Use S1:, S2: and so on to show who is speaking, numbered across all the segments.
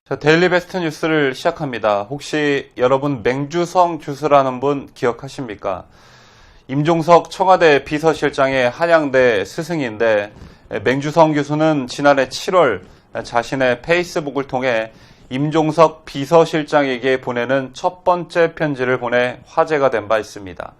S1: 자, 데일리 베스트 뉴스를 시작합니다. 혹시 여러분 맹주성 교수라는 분 기억하십니까? 임종석 청와대 비서실장의 한양대 스승인데 맹주성 교수는 지난해 7월 자신의 페이스북을 통해 임종석 비서실장에게 보내는 첫 번째 편지를 보내 화제가 된 바 있습니다.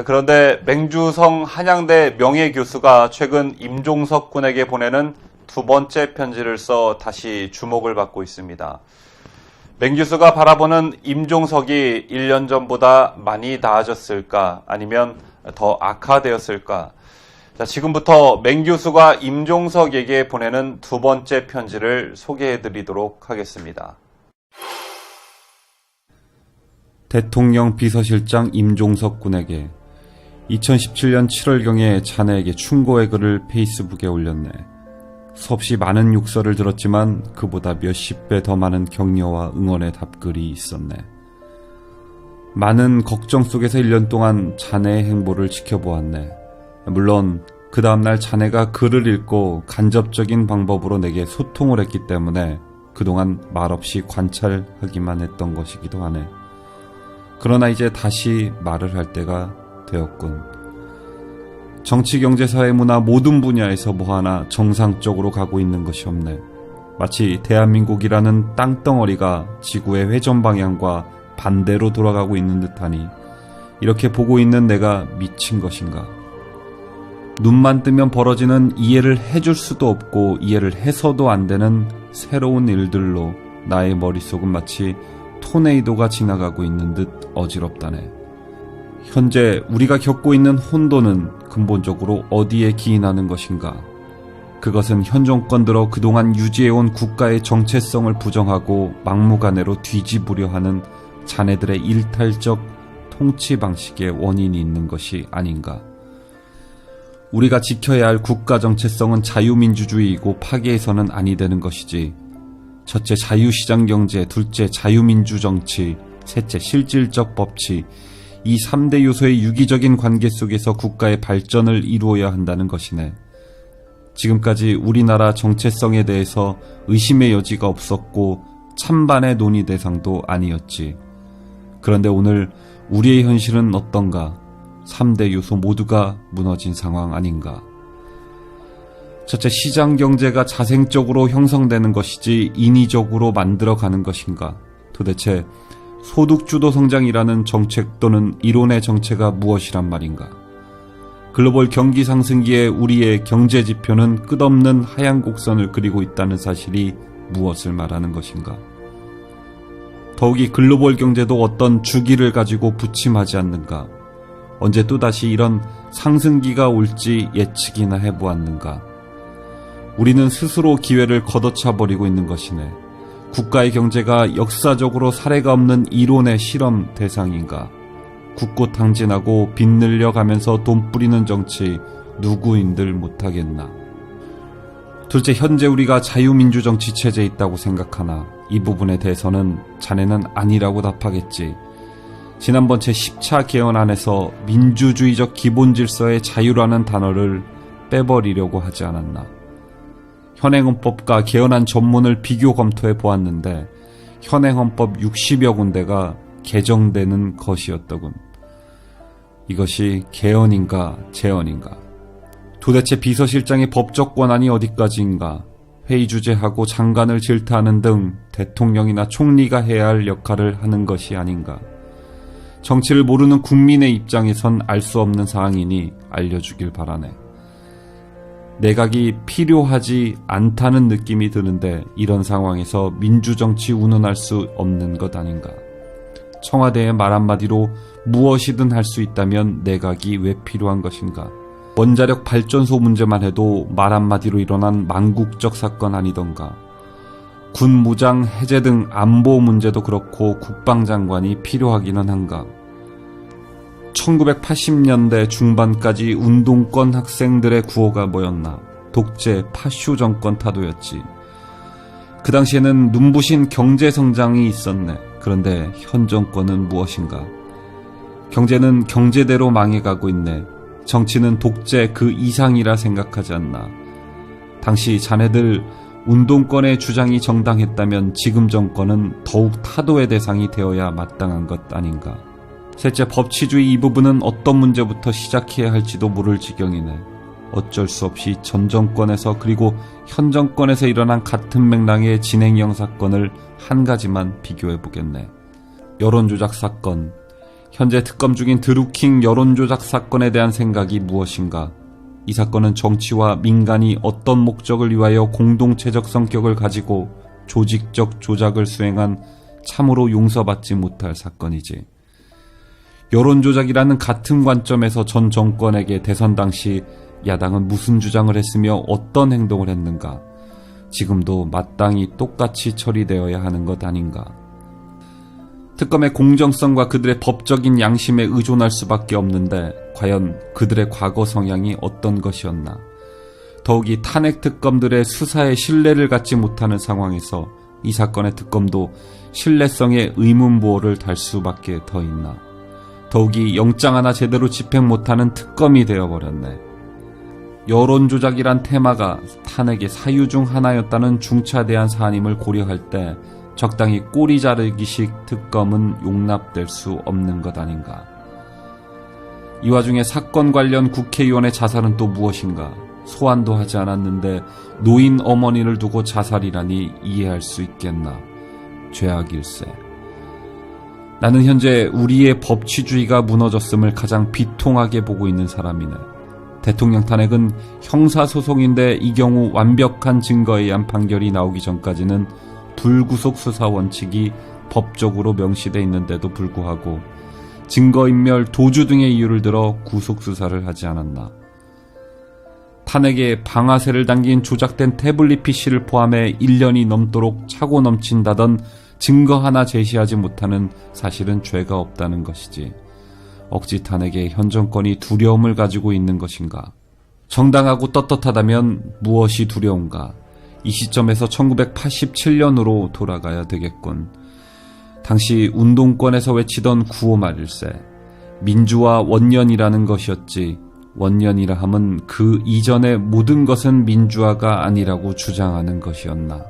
S1: 그런데 맹주성 한양대 명예교수가 최근 임종석 군에게 보내는 두 번째 편지를 써 다시 주목을 받고 있습니다. 맹 교수가 바라보는 임종석이 1년 전보다 많이 나아졌을까 아니면 더 악화되었을까? 자, 지금부터 맹 교수가 임종석에게 보내는 두 번째 편지를 소개해드리도록 하겠습니다.
S2: 대통령 비서실장 임종석 군에게 2017년 7월경에 자네에게 충고의 글을 페이스북에 올렸네. 수없이 많은 욕설을 들었지만 그보다 몇십 배 더 많은 격려와 응원의 답글이 있었네. 많은 걱정 속에서 1년 동안 자네의 행보를 지켜보았네. 물론 그 다음날 자네가 글을 읽고 간접적인 방법으로 내게 소통을 했기 때문에 그동안 말없이 관찰하기만 했던 것이기도 하네. 그러나 이제 다시 말을 할 때가 되었군. 정치, 경제, 사회, 문화 모든 분야에서 뭐 하나 정상적으로 가고 있는 것이 없네. 마치 대한민국이라는 땅덩어리가 지구의 회전 방향과 반대로 돌아가고 있는 듯하니 이렇게 보고 있는 내가 미친 것인가. 눈만 뜨면 벌어지는 이해를 해줄 수도 없고 이해를 해서도 안 되는 새로운 일들로 나의 머릿속은 마치 토네이도가 지나가고 있는 듯 어지럽다네. 현재 우리가 겪고 있는 혼돈은 근본적으로 어디에 기인하는 것인가? 그것은 현 정권 들어 그동안 유지해온 국가의 정체성을 부정하고 막무가내로 뒤집으려 하는 자네들의 일탈적 통치 방식의 원인이 있는 것이 아닌가? 우리가 지켜야 할 국가 정체성은 자유민주주의이고 파괴해서는 아니 되는 것이지. 첫째 자유시장 경제, 둘째 자유민주 정치, 셋째 실질적 법치, 이 3대 요소의 유기적인 관계 속에서 국가의 발전을 이루어야 한다는 것이네. 지금까지 우리나라 정체성에 대해서 의심의 여지가 없었고 찬반의 논의 대상도 아니었지. 그런데 오늘 우리의 현실은 어떤가? 3대 요소 모두가 무너진 상황 아닌가? 첫째, 시장 경제가 자생적으로 형성되는 것이지 인위적으로 만들어가는 것인가? 도대체 소득주도 성장이라는 정책 또는 이론의 정체가 무엇이란 말인가? 글로벌 경기 상승기에 우리의 경제 지표는 끝없는 하향 곡선을 그리고 있다는 사실이 무엇을 말하는 것인가? 더욱이 글로벌 경제도 어떤 주기를 가지고 부침하지 않는가? 언제 또다시 이런 상승기가 올지 예측이나 해보았는가? 우리는 스스로 기회를 걷어차버리고 있는 것이네. 국가의 경제가 역사적으로 사례가 없는 이론의 실험 대상인가? 굳고 탕진하고 빚 늘려가면서 돈 뿌리는 정치 누구인들 못하겠나? 둘째, 현재 우리가 자유민주 정치 체제에 있다고 생각하나? 이 부분에 대해서는 자네는 아니라고 답하겠지. 지난번 제10차 개헌안에서 민주주의적 기본 질서의 자유라는 단어를 빼버리려고 하지 않았나? 현행헌법과 개헌안 전문을 비교 검토해 보았는데 현행헌법 60여 군데가 개정되는 것이었더군. 이것이 개헌인가 재헌인가? 도대체 비서실장의 법적 권한이 어디까지인가? 회의 주재하고 장관을 질타하는 등 대통령이나 총리가 해야 할 역할을 하는 것이 아닌가? 정치를 모르는 국민의 입장에선 알 수 없는 사항이니 알려주길 바라네. 내각이 필요하지 않다는 느낌이 드는데 이런 상황에서 민주정치 운운할 수 없는 것 아닌가? 청와대의 말 한마디로 무엇이든 할 수 있다면 내각이 왜 필요한 것인가? 원자력 발전소 문제만 해도 말 한마디로 일어난 망국적 사건 아니던가? 군 무장 해제 등 안보 문제도 그렇고 국방장관이 필요하기는 한가? 1980년대 중반까지 운동권 학생들의 구호가 뭐였나? 독재, 파쇼 정권 타도였지. 그 당시에는 눈부신 경제 성장이 있었네. 그런데 현 정권은 무엇인가? 경제는 경제대로 망해가고 있네. 정치는 독재 그 이상이라 생각하지 않나. 당시 자네들 운동권의 주장이 정당했다면 지금 정권은 더욱 타도의 대상이 되어야 마땅한 것 아닌가. 셋째, 법치주의 이 부분은 어떤 문제부터 시작해야 할지도 모를 지경이네. 어쩔 수 없이 전 정권에서 그리고 현 정권에서 일어난 같은 맥락의 진행형 사건을 한 가지만 비교해보겠네. 여론조작 사건. 현재 특검 중인 드루킹 여론조작 사건에 대한 생각이 무엇인가? 이 사건은 정치와 민간이 어떤 목적을 위하여 공동체적 성격을 가지고 조직적 조작을 수행한 참으로 용서받지 못할 사건이지. 여론조작이라는 같은 관점에서 전 정권에게 대선 당시 야당은 무슨 주장을 했으며 어떤 행동을 했는가? 지금도 마땅히 똑같이 처리되어야 하는 것 아닌가? 특검의 공정성과 그들의 법적인 양심에 의존할 수밖에 없는데 과연 그들의 과거 성향이 어떤 것이었나? 더욱이 탄핵 특검들의 수사에 신뢰를 갖지 못하는 상황에서 이 사건의 특검도 신뢰성의 의문부호를 달 수밖에 더 있나? 더욱이 영장 하나 제대로 집행 못하는 특검이 되어버렸네. 여론조작이란 테마가 탄핵의 사유 중 하나였다는 중차대한 사안임을 고려할 때 적당히 꼬리 자르기식 특검은 용납될 수 없는 것 아닌가. 이 와중에 사건 관련 국회의원의 자살은 또 무엇인가. 소환도 하지 않았는데 노인 어머니를 두고 자살이라니 이해할 수 있겠나. 죄악일세. 나는 현재 우리의 법치주의가 무너졌음을 가장 비통하게 보고 있는 사람이네. 대통령 탄핵은 형사소송인데 이 경우 완벽한 증거에 의한 판결이 나오기 전까지는 불구속 수사 원칙이 법적으로 명시되어 있는데도 불구하고 증거인멸, 도주 등의 이유를 들어 구속수사를 하지 않았나. 탄핵에 방아쇠를 당긴 조작된 태블릿 PC를 포함해 1년이 넘도록 차고 넘친다던 증거 하나 제시하지 못하는 사실은 죄가 없다는 것이지. 억지 탄핵에 현 정권이 두려움을 가지고 있는 것인가? 정당하고 떳떳하다면 무엇이 두려운가? 이 시점에서 1987년으로 돌아가야 되겠군. 당시 운동권에서 외치던 구호 말일세. 민주화 원년이라는 것이었지. 원년이라 함은 그 이전의 모든 것은 민주화가 아니라고 주장하는 것이었나.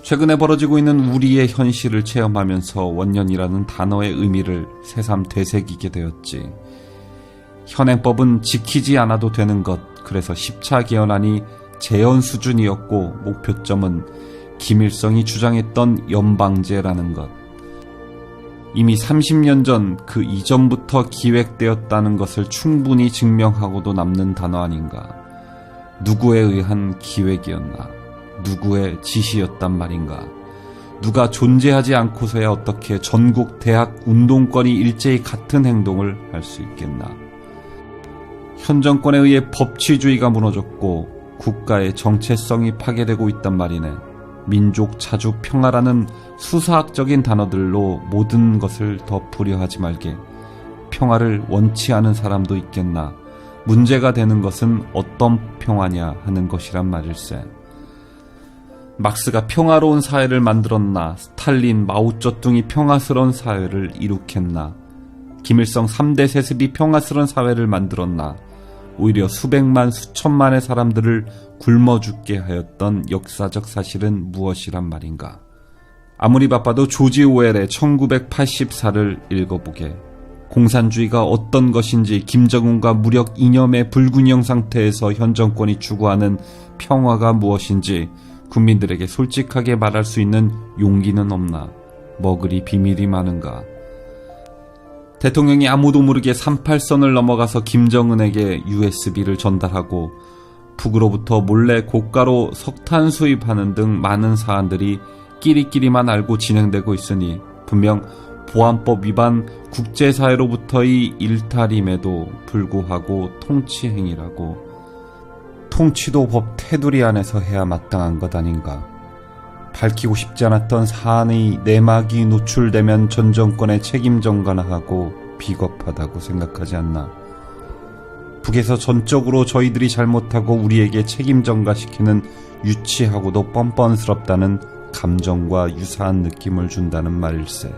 S2: 최근에 벌어지고 있는 우리의 현실을 체험하면서 원년이라는 단어의 의미를 새삼 되새기게 되었지. 현행법은 지키지 않아도 되는 것, 그래서 10차 개헌안이 재헌 수준이었고 목표점은 김일성이 주장했던 연방제라는 것. 이미 30년 전 그 이전부터 기획되었다는 것을 충분히 증명하고도 남는 단어 아닌가. 누구에 의한 기획이었나. 누구의 지시였단 말인가. 누가 존재하지 않고서야 어떻게 전국 대학 운동권이 일제히 같은 행동을 할 수 있겠나. 현 정권에 의해 법치주의가 무너졌고 국가의 정체성이 파괴되고 있단 말이네. 민족 자주 평화라는 수사학적인 단어들로 모든 것을 덮으려 하지 말게. 평화를 원치 않은 사람도 있겠나. 문제가 되는 것은 어떤 평화냐 하는 것이란 말일세. 막스가 평화로운 사회를 만들었나. 스탈린, 마오쩌둥이 평화스러운 사회를 이룩했나. 김일성 3대 세습이 평화스러운 사회를 만들었나. 오히려 수백만 수천만의 사람들을 굶어 죽게 하였던 역사적 사실은 무엇이란 말인가. 아무리 바빠도 조지 오웰의 1984를 읽어보게. 공산주의가 어떤 것인지, 김정은과 무력 이념의 불균형 상태에서 현 정권이 추구하는 평화가 무엇인지 국민들에게 솔직하게 말할 수 있는 용기는 없나. 뭐 그리 비밀이 많은가. 대통령이 아무도 모르게 38선을 넘어가서 김정은에게 USB를 전달하고 북으로부터 몰래 고가로 석탄 수입하는 등 많은 사안들이 끼리끼리만 알고 진행되고 있으니 분명 보안법 위반 국제사회로부터의 일탈임에도 불구하고 통치행위라고. 통치도 법 테두리 안에서 해야 마땅한 것 아닌가. 밝히고 싶지 않았던 사안의 내막이 노출되면 전 정권의 책임 전가하고 비겁하다고 생각하지 않나. 북에서 전적으로 저희들이 잘못하고 우리에게 책임 전가시키는 유치하고도 뻔뻔스럽다는 감정과 유사한 느낌을 준다는 말일세.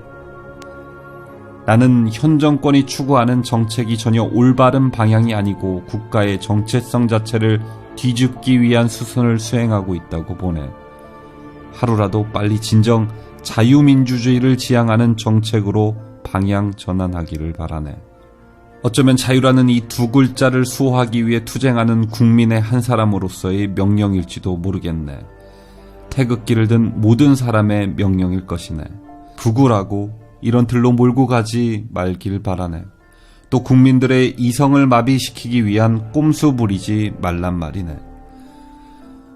S2: 나는 현 정권이 추구하는 정책이 전혀 올바른 방향이 아니고 국가의 정체성 자체를 뒤집기 위한 수순을 수행하고 있다고 보네. 하루라도 빨리 진정 자유민주주의를 지향하는 정책으로 방향 전환하기를 바라네. 어쩌면 자유라는 이 두 글자를 수호하기 위해 투쟁하는 국민의 한 사람으로서의 명령일지도 모르겠네. 태극기를 든 모든 사람의 명령일 것이네. 부구라고 이런 들로 몰고 가지 말길 바라네. 또 국민들의 이성을 마비시키기 위한 꼼수 부리지 말란 말이네.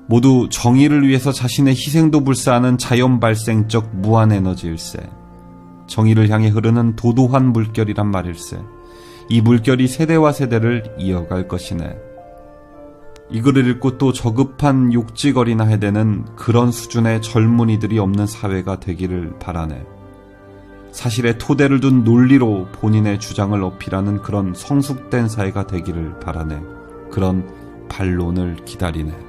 S2: 모두 정의를 위해서 자신의 희생도 불사하는 자연 발생적 무한 에너지일세. 정의를 향해 흐르는 도도한 물결이란 말일세. 이 물결이 세대와 세대를 이어갈 것이네. 이 글을 읽고 또 저급한 욕지거리나 해대는 그런 수준의 젊은이들이 없는 사회가 되기를 바라네. 사실에 토대를 둔 논리로 본인의 주장을 어필하는 그런 성숙된 사회가 되기를 바라네. 그런 반론을 기다리네.